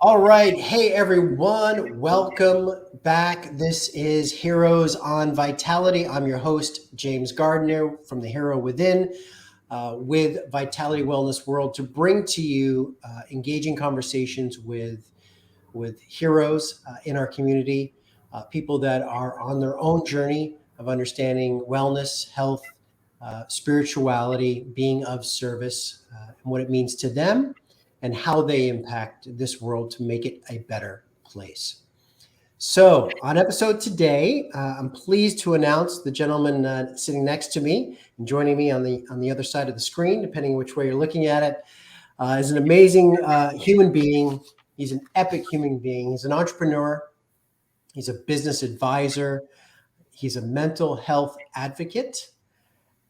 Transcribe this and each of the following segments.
All right. Hey, everyone. Welcome back. This is Heroes on Vitality. I'm your host, James Gardiner from The Hero Within, with Vitality Wellness World to bring to you engaging conversations with heroes in our community, people that are on their own journey of understanding wellness, health, spirituality, being of service, and what it means to them and how they impact this world to make it a better place. So, on episode today, I'm pleased to announce the gentleman sitting next to me and joining me on the other side of the screen, depending which way you're looking at it, is an amazing human being. He's an epic human being. He's an entrepreneur. He's a business advisor. He's a mental health advocate.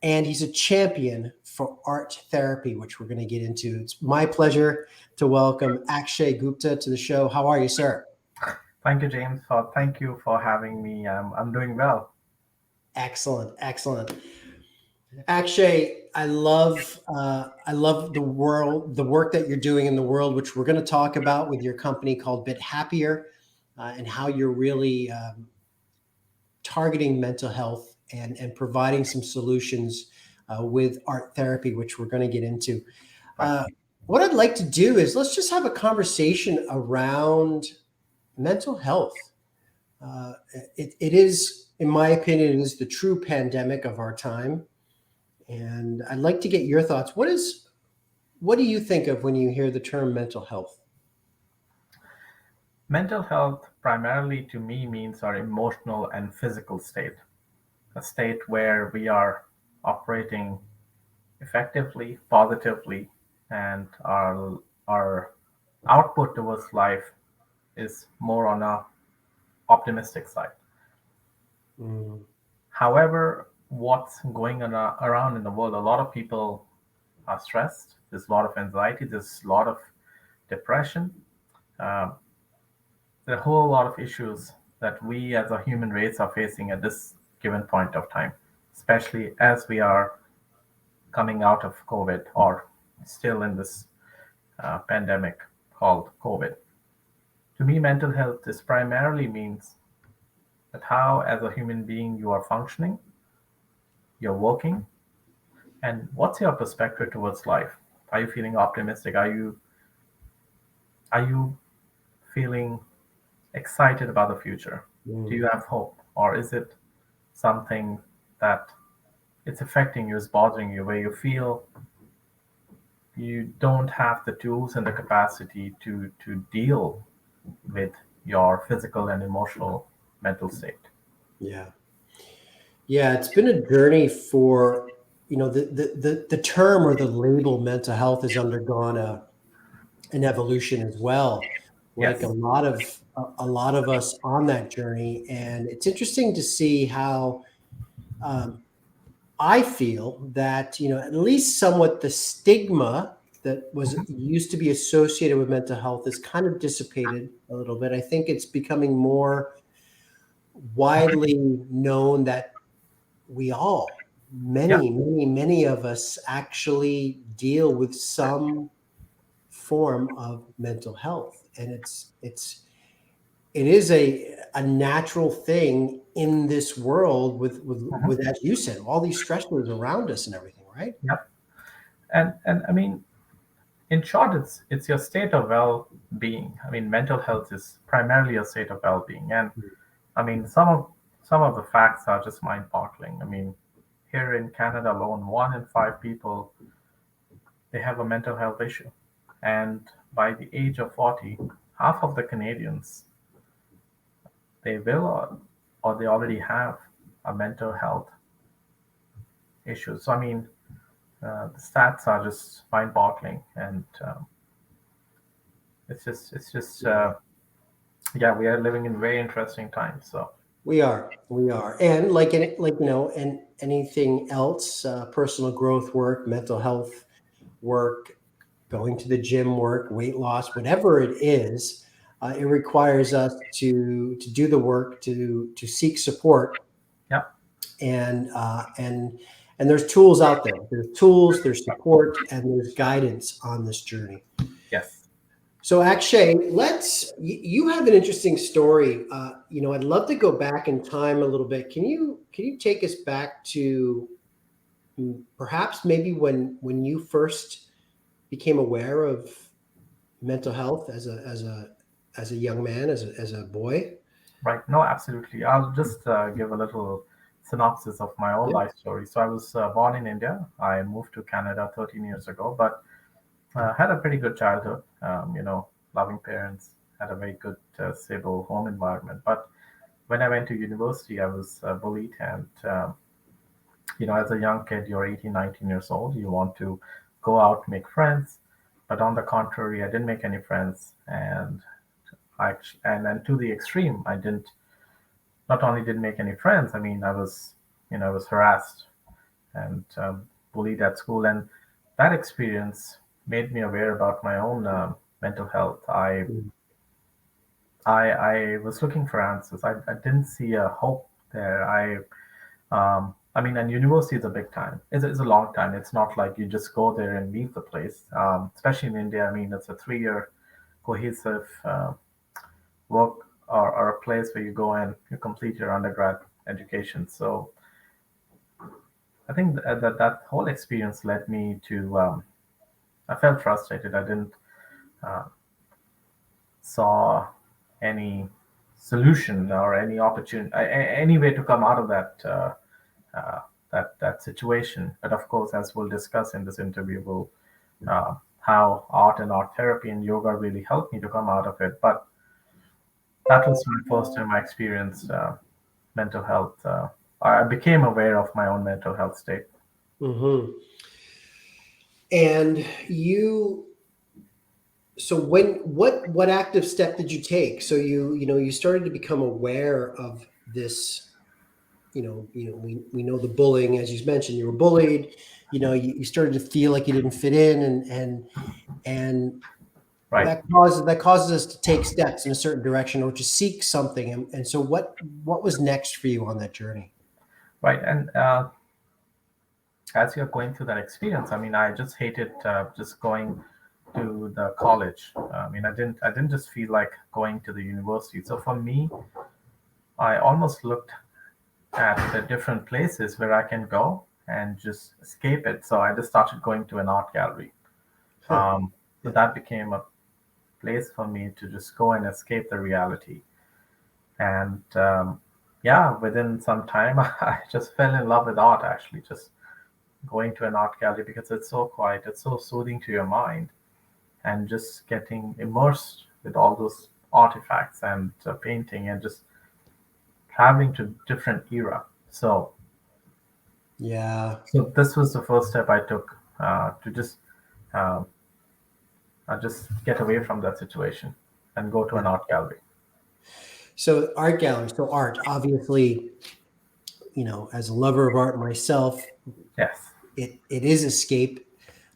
And he's a champion for art therapy, which we're going to get into. It's my pleasure to welcome Akshay Gupta to the show. How are you, sir? Thank you, James. Thank you for having me. I'm doing well. Excellent, excellent. Akshay, I love the work that you're doing in the world, which we're going to talk about with your company called Bit Happier, and how you're really targeting mental health and providing some solutions with art therapy, which we're going to get into. Right. What I'd like to do is let's just have a conversation around mental health. It is, in my opinion, it is the true pandemic of our time. And I'd like to get your thoughts. What do you think of when you hear the term mental health? Mental health primarily to me means our emotional and physical state, a state where we are operating effectively, positively, and our output towards life is more on a optimistic side. Mm, However, what's going on around in the world, a lot of people are stressed. There's a lot of anxiety. There's a lot of depression. Uh, there are a whole lot of issues that we as a human race are facing at this given point of time, especially as we are coming out of COVID or still in this pandemic called COVID. To me, mental health is primarily means that how, as a human being, you are functioning, you're working, and what's your perspective towards life? Are you feeling optimistic? Are you feeling excited about the future? Do mm. you have hope, or is it something that it's affecting you, is bothering you, where you feel you don't have the tools and the capacity to deal with your physical and emotional mental state? Yeah. Yeah, it's been a journey for, the term or the label mental health has undergone an evolution as well, like a Yes. lot of a lot of us on that journey. And it's interesting to see how um, I feel that, at least somewhat the stigma that was Mhm. used to be associated with mental health is kind of dissipated a little bit. I think it's becoming more widely known that we all, Yeah. many of us actually deal with some form of mental health. And it is a natural thing in this world Mhm. with, as you said, all these stressors around us and everything, right? Yeah. And I mean, in short, it's your state of well-being. I mean, mental health is primarily a state of well-being, and I mean, some of the facts are just mind-boggling. I mean, here in Canada alone, 1 in 5 people they have a mental health issue, and by the age of 40, half of the Canadians they will or they already have a mental health issue. So I mean, the stats are just mind-boggling, and it's just yeah, we are living in very interesting times. So We are, and like and anything else, personal growth work, mental health work, going to the gym work, weight loss, whatever it is, it requires us to do the work to seek support yeah, and there's tools out there. There's tools, there's support, and there's guidance on this journey. yes, So Akshay, you have an interesting story. I'd love to go back in time a little bit. Can you take us back to perhaps maybe when you first became aware of mental health as a young man, as a boy? Right. No, absolutely. I'll just give a little synopsis of my own Yeah. life story. So I was born in India. I moved to Canada 13 years ago, but had a pretty good childhood. Loving parents, had a very good, stable home environment. But when I went to university, I was bullied. And, as a young kid, you're 18, 19 years old. You want to go out, make friends. But on the contrary, I didn't make any friends. And to the extreme, I didn't not only didn't make any friends. I mean, I was harassed and bullied at school, and that experience made me aware about my own mental health. Mm. I was looking for answers. I didn't see a hope there. I mean, and university is a big time. It's a long time. It's not like you just go there and leave the place. Especially in India, I mean, it's a 3 year cohesive work, or a place where you go and you complete your undergrad education. So I think that whole experience led me to. I felt frustrated. I didn't uh, saw any solution or any opportunity, any way to come out of that situation. But of course, as we'll discuss in this interview, how art and art therapy and yoga really helped me to come out of it. But that was my first time I experienced mental health. I became aware of my own mental health state. Hmm. And so what active step did you take? So you started to become aware of this. We know the bullying, as you mentioned, you were bullied. You started to feel like you didn't fit in, and Right, that causes us to take steps in a certain direction or to seek something. And so what was next for you on that journey? right. And as you're going through that experience, I mean, I just hated just going to the college. I mean, I didn't just feel like going to the university. So for me, I almost looked at the different places where I can go and just escape it. So I just started going to an art gallery. Huh. So Yeah. that became a place for me to just go and escape the reality. And yeah, within some time, I just fell in love with art, actually, just going to an art gallery because it's so quiet, it's so soothing to your mind, and just getting immersed with all those artifacts and painting and just traveling to different era. Yeah. So this was the first step I took to uh, just get away from that situation and go to Yeah. an art gallery. So art galleries. So art, obviously, as a lover of art myself, Yes, it is escape.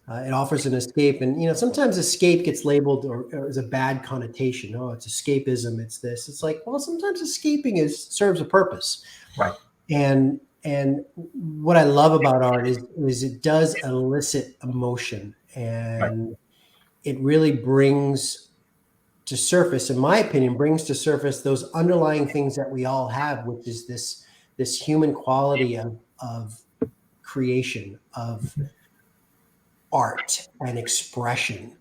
It offers an escape, and sometimes escape gets labeled or as a bad connotation. Oh, it's escapism. It's this. It's like, well, sometimes escaping serves a purpose. right, And what I love about art is it does elicit emotion, right, and it really brings to surface, in my opinion, brings to surface those underlying things that we all have, which is this human quality of creation, of art and expression,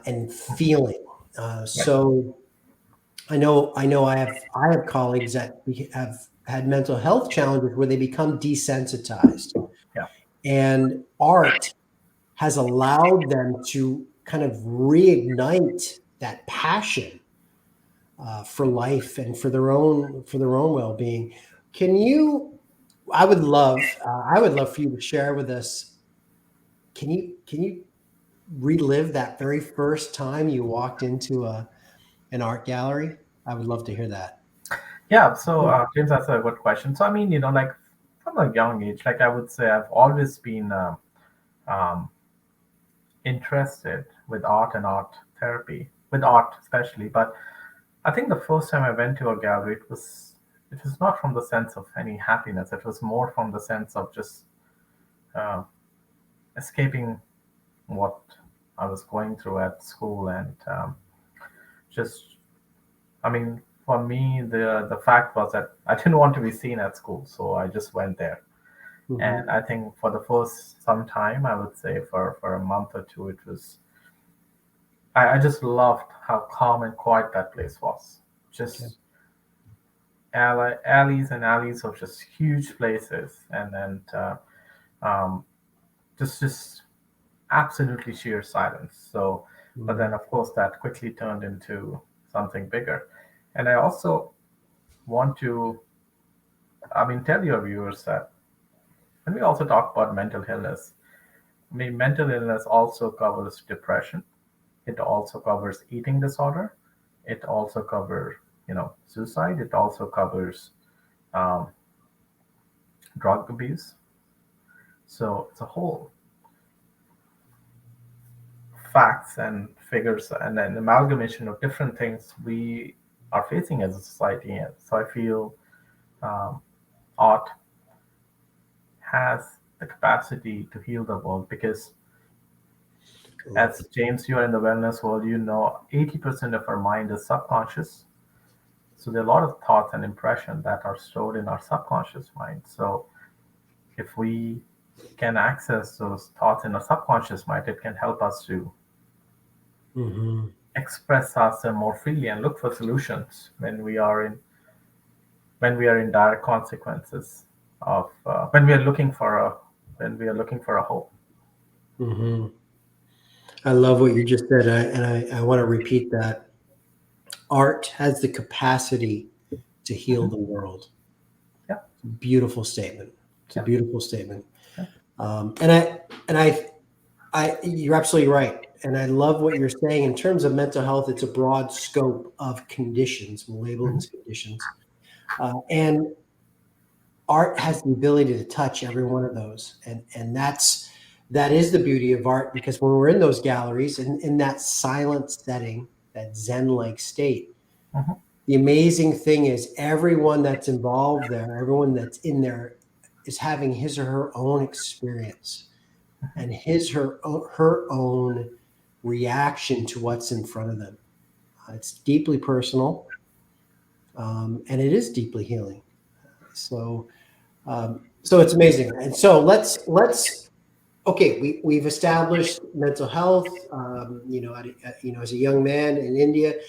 and feeling. right. So I have colleagues that have had mental health challenges where they become desensitized, Yeah, and art has allowed them to kind of reignite that passion for life and for their own well-being. Can you? I would love for you to share with us. Can you relive that very first time you walked into an art gallery? I would love to hear that. yeah. So James, that's a good question. So I mean, like from a young age, like I would say, I've always been um, interested with art and art therapy, with art especially. But I think the first time I went to a gallery, it was not from the sense of any happiness. It was more from the sense of just uh, escaping what I was going through at school, and just, I mean, for me, the fact was that I didn't want to be seen at school, so I just went there. Hmm. And I think for the first some time, I would say for a month or two, it was, I just loved how calm and quiet that place was. Okay. Just alleys and alleys of just huge places, and um, just absolutely sheer silence. So, but then Hmm. of course that quickly turned into something bigger. And I also want to, I mean, tell your viewers that when we also talk about mental illness, I mean, mental illness also covers depression. It also covers eating disorder. It also covers, suicide. It also covers um, drug abuse. So it's a whole facts and figures and an amalgamation of different things we are facing as a society. And so I feel um, art has the capacity to heal the world because, I love as that. James, you are in the wellness world, 80% of our mind is subconscious. So there are a lot of thoughts and impressions that are stored in our subconscious mind. So if we can access those thoughts in our subconscious mind, it can help us to Hmm. express ourselves more freely and look for solutions when we are in dire consequences of when we are looking for a hope. Hmm. I love what you just said, and I want to repeat that. Art has the capacity to heal Mhm. the world. Yeah, Beautiful statement. It's a yeah, beautiful statement. yeah. And I, you're absolutely right. And I love what you're saying in terms of mental health. It's a broad scope of conditions. We'll label it Mhm. as conditions. And art has the ability to touch every one of those. And that is the beauty of art, because when we're in those galleries and in that silent setting, that Zen-like state, Mhm. the amazing thing is everyone that's involved there, everyone that's in there is having his or her own experience and her own reaction to what's in front of them. It's deeply personal, and it is deeply healing. So it's amazing. And so let's okay. We've established mental health. As a young man in India,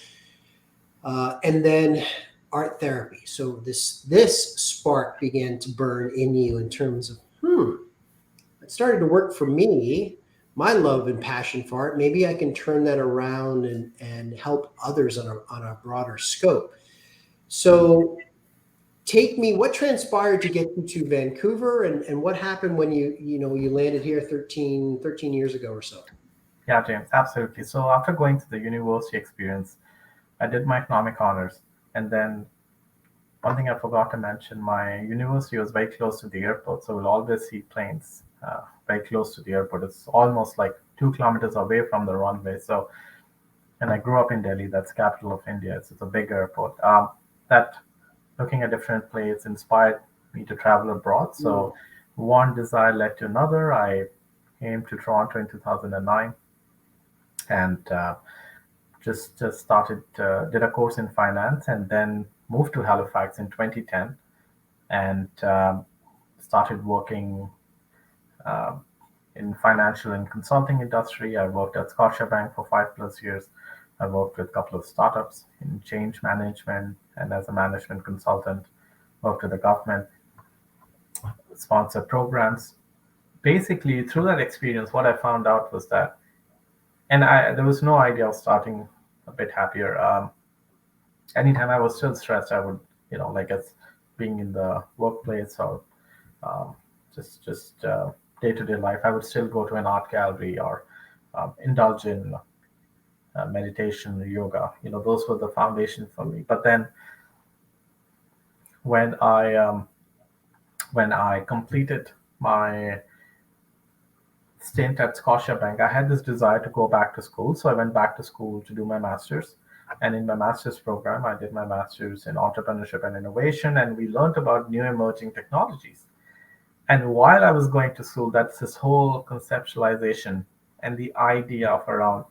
and then art therapy. So this spark began to burn in you in terms of it started to work for me. My love and passion for art. Maybe I can turn that around and help others on a broader scope. So take me, what transpired to get you to Vancouver, and what happened when you landed here 13 years ago or so? Yeah, James, absolutely. So after going to the university experience, I did my economic honors, and then one thing I forgot to mention, my university was very close to the airport, so we'll always see planes very close to the airport. It's almost like 2 kilometers away from the runway. So, and I grew up in Delhi, that's capital of India. It's a big airport. That looking at different places inspired me to travel abroad. Mm. So, one desire led to another. I came to Toronto in 2009 and just started did a course in finance and then moved to Halifax in 2010 and started working uh, in financial and consulting industry. I worked at Scotiabank for 5 plus years. I worked with a couple of startups in change management and as a management consultant. Worked with the government, sponsored programs. Basically, through that experience, what I found out was that, and there was no idea of starting a bit happier. Anytime I was still stressed, I would, like as being in the workplace or um, just day-to-day life, I would still go to an art gallery or indulge in meditation, yoga. Those were the foundation for me. But then when I um, when I completed my stint at Scotiabank, I had this desire to go back to school. So I went back to school to do my master's. And in my master's program, I did my master's in entrepreneurship and innovation, and we learned about new emerging technologies. And while I was going to school, that's this whole conceptualization and the idea of around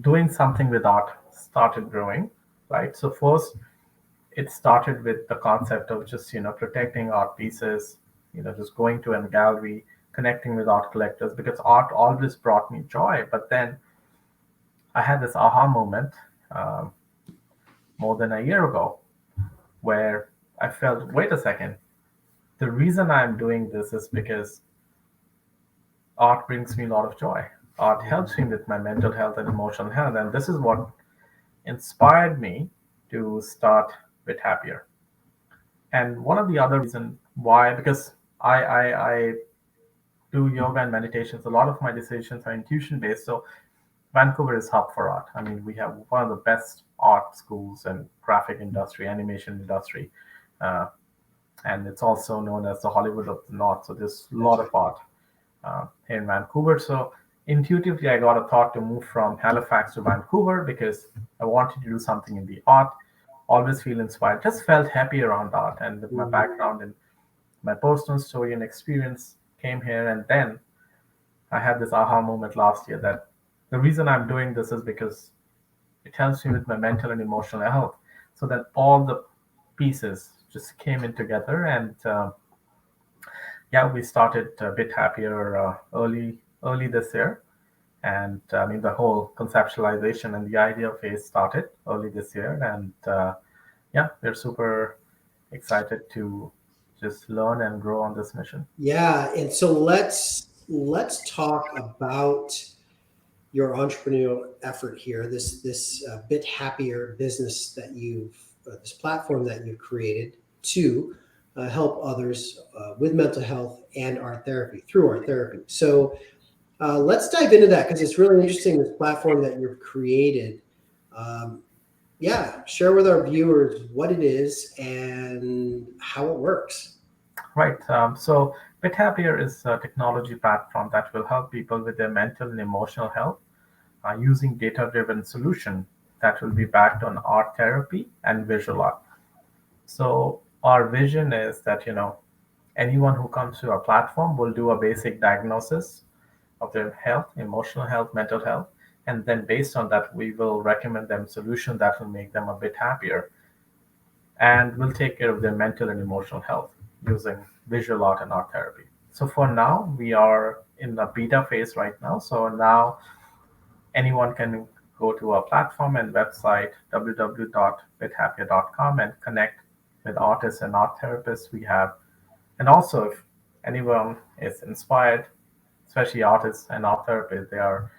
doing something with art started growing, right? So first, it started with the concept of just protecting art pieces, just going to a gallery, connecting with art collectors because art always brought me joy. But then I had this aha moment um, more than a year ago where I felt, wait a second, the reason I'm doing this is because art brings me a lot of joy. Art helps me with my mental health and emotional health, and this is what inspired me to start Bit Happier. And one of the other reason why, because I do yoga and meditations, a lot of my decisions are intuition based. So Vancouver is hub for art. I mean, we have one of the best art schools and graphic industry, animation industry, uh, and it's also known as the Hollywood of the North. So there's a That's lot right. of art here in Vancouver. So intuitively, I got a thought to move from Halifax to Vancouver because I wanted to do something in the art. Always feel inspired. Just felt happy around art, and with my Mhm. background in my personal story and experience, came here, and then I had this aha moment last year that the reason I'm doing this is because it helps me with my mental and emotional health. So that all the pieces just came in together, and yeah, we started a bit happier early this year, and I mean the whole conceptualization and the idea phase started early this year, and yeah, we're super excited to just learn and grow on this mission. Yeah, and so let's talk about your entrepreneurial effort here. This bit happier business that you've this platform that you've created to help others with mental health and art therapy through art therapy. So let's dive into that because it's really interesting. This platform that you've created. Um, yeah, share with our viewers what it is and how it works. Right. So Bit Happier is a technology platform that will help people with their mental and emotional health using data-driven solution that will be backed on art therapy and visual art. So our vision is that anyone who comes to our platform will do a basic diagnosis of their health, emotional health, mental health, and then based on that, we will recommend them solution that will make them a bit happier and will take care of their mental and emotional health using visual art and art therapy. So for now, we are in the beta phase right now. So now anyone can go to our platform and website www.bithappier.com and connect with artists and art therapists we have. And also, if anyone is inspired, especially artists and art therapists, they are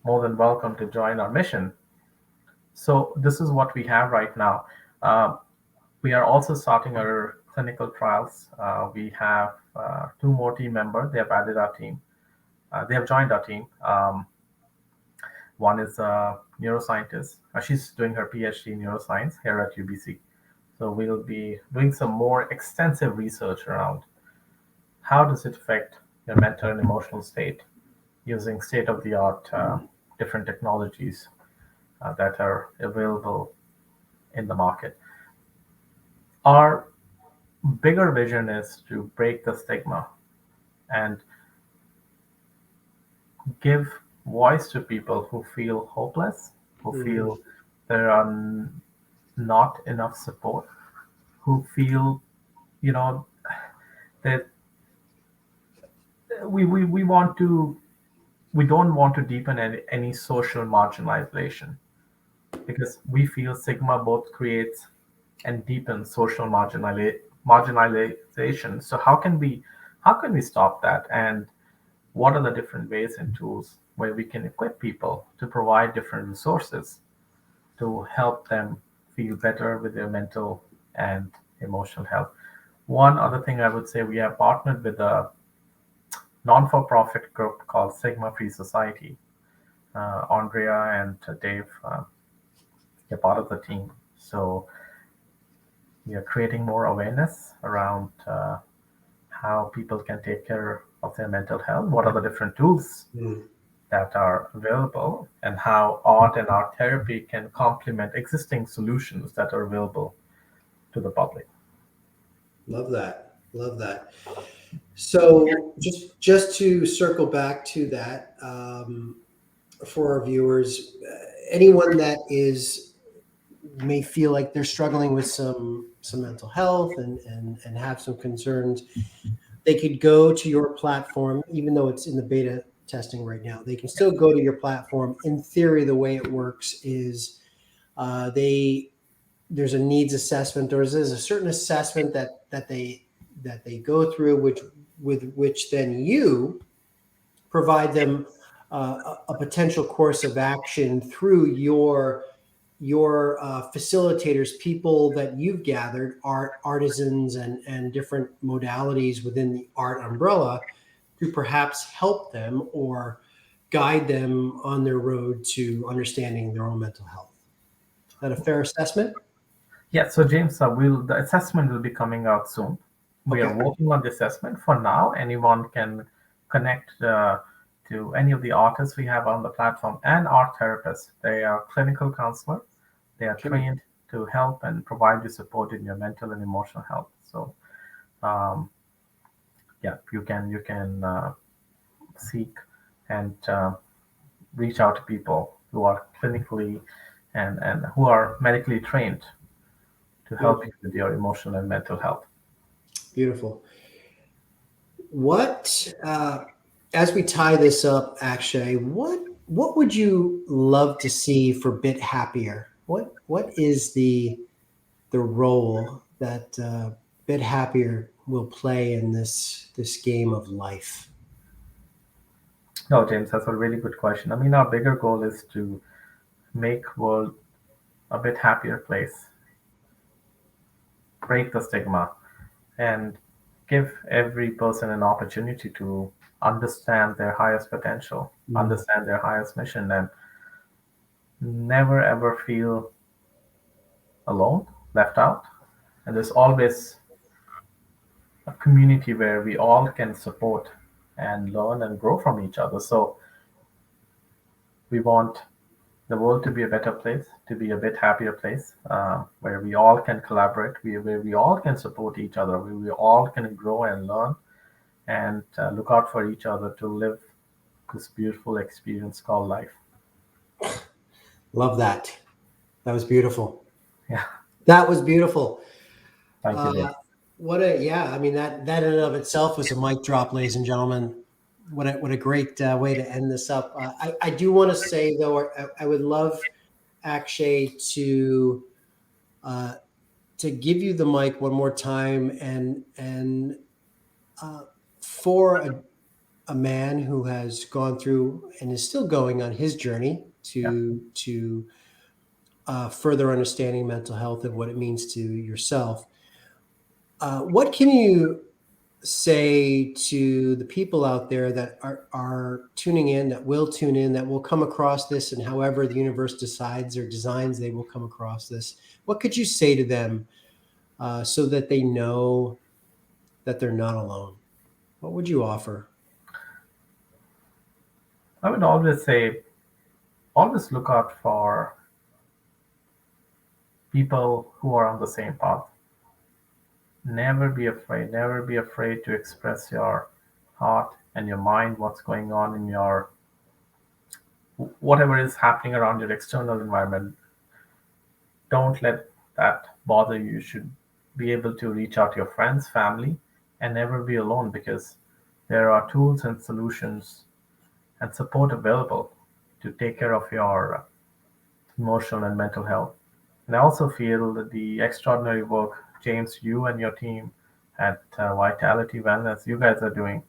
more than welcome to join our mission. So this is what we have right now. Uh, we are also starting our clinical trials. We have two more team members. They have added our team. They have joined our team. One is a neuroscientist. She's doing her PhD in neuroscience here at UBC. So we'll be doing some more extensive research around how does it affect your mental and emotional state using state-of-the-art different technologies that are available in the market. Our bigger vision is to break the stigma and give voice to people who feel hopeless, who Mhm. feel there are not enough support, who feel, you know, that we want to, we don't want to deepen any social marginalization because we feel stigma both creates and deepens social marginalization. So how can we stop that? And what are the different ways and tools where we can equip people to provide different resources to help them feel better with their mental and emotional health? One other thing I would say, we have partnered with a non-for-profit group called Sigma Free Society. Andrea and Dave, are part of the team. So we are creating more awareness around how people can take care of their mental health, what are the different tools Mm. that are available, and how art and art therapy can complement existing solutions that are available to the public. Love that. Love that. So just to circle back to that, for our viewers, anyone that is may feel like they're struggling with some mental health and have some concerns, they could go to your platform, even though it's in the beta testing right now. They can still go to your platform. In theory, the way it works is they there's a needs assessment, or there's a certain assessment that they go through, which then you provide them a potential course of action through your facilitators, people that you've gathered, artisans and different modalities within the art umbrella, to perhaps help them or guide them on their road to understanding their own mental health. Is that a fair assessment? Yeah, so James, the assessment will be coming out soon. We are Okay. working on the assessment. For now, anyone can connect to any of the artists we have on the platform and art therapists. They are clinical counselor. They are Okay. trained to help and provide you support in your mental and emotional health. So, um, yeah, you can seek and reach out to people who are clinically and who are medically trained to help you Beautiful. with your emotional and mental health. Beautiful. What, as we tie this up, Akshay, what would you love to see for Bit Happier? What is the role that Bit Happier will play in this game of life? No, James, that's a really good question. I mean, our bigger goal is to make world a bit happier place, break the stigma, and give every person an opportunity to understand their highest potential, Mm. understand their highest mission, and never ever feel alone, left out. And there's always a community where we all can support and learn and grow from each other. So we want the world to be a better place, to be a bit happier place, where we all can collaborate, where we all can support each other, where we all can grow and learn and look out for each other to live this beautiful experience called life. Love that. That was beautiful. Yeah, That was beautiful. thank you, Uh, Dave. yeah. I mean, that in and of itself was a mic drop, ladies and gentlemen. What a great way to end this up. I do want to say though, I would love Akshay uh, to give you the mic one more time, uh, for a man who has gone through and is still going on his journey Yeah. to further understanding mental health and what it means to yourself. What can you say to the people out there that are tuning in, that will tune in, that will come across this, and however the universe decides or designs, they will come across this? What could you say to them so that they know that they're not alone? What would you offer? I would always say, always look out for people who are on the same path. Never be afraid. Never be afraid to express your heart and your mind, what's going on in your whatever is happening around your external environment. Don't let that bother you. You should be able to reach out to your friends, family, and never be alone because there are tools and solutions and support available to take care of your emotional and mental health. And I also feel that the extraordinary work, James, you and your team at Vitality Wellness, you guys are doing,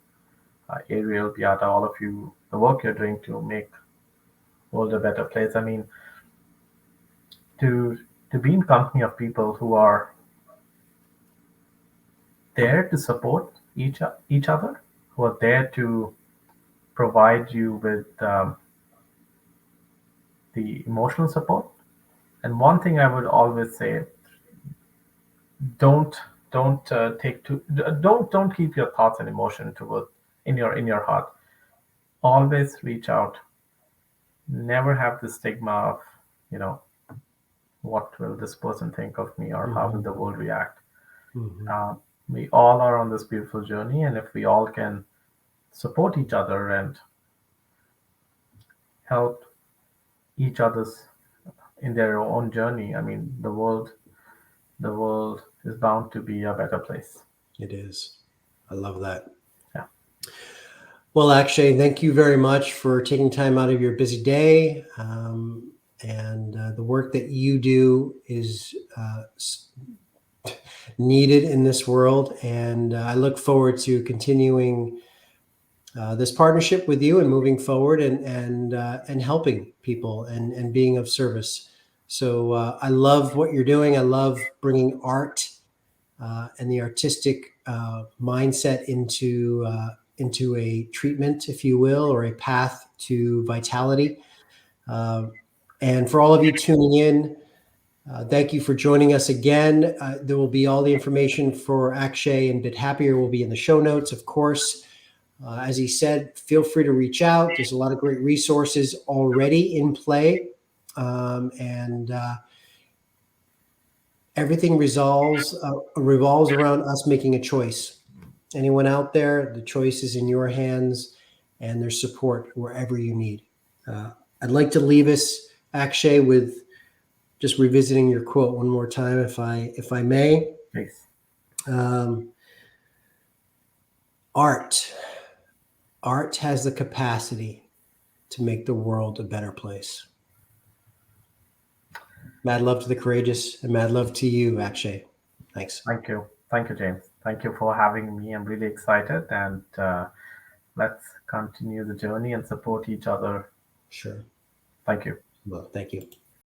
Ariel, Beata, all of you, the work you're doing to make world a better place. I mean, to to be in company of people who are there to support each other, who are there to provide you with the emotional support. And one thing I would always say: don't don't keep your thoughts and emotion toward in your heart. Always reach out. Never have the stigma of you know what will this person think of me or how will Hmm. the world react. Hmm. Uh, we all are on this beautiful journey, and if we all can support each other help each other's in their own journey, I mean, the world is bound to be a better place. It is. I love that. Yeah. Well, Akshay, thank you very much for taking time out of your busy day. And the work that you do is needed in this world. And I look forward to continuing this partnership with you and moving forward and helping people and being of service. So I love what you're doing. I love bringing art and the artistic mindset into a treatment, if you will, or a path to vitality. And for all of you tuning in, thank you for joining us again. There will be all the information for Akshay and Bit Happier will be in the show notes, of course. As he said, feel free to reach out. There's a lot of great resources already in play. And everything revolves around us making a choice. Anyone out there, the choice is in your hands, and there's support wherever you need. I'd like to leave us, Akshay, with just revisiting your quote one more time, if I may. Please. Art has the capacity to make the world a better place. Mad love to the courageous, and mad love to you, Akshay. Thanks. Thank you, James. Thank you for having me. I'm really excited, and let's continue the journey and support each other. Sure. Thank you. Well, thank you.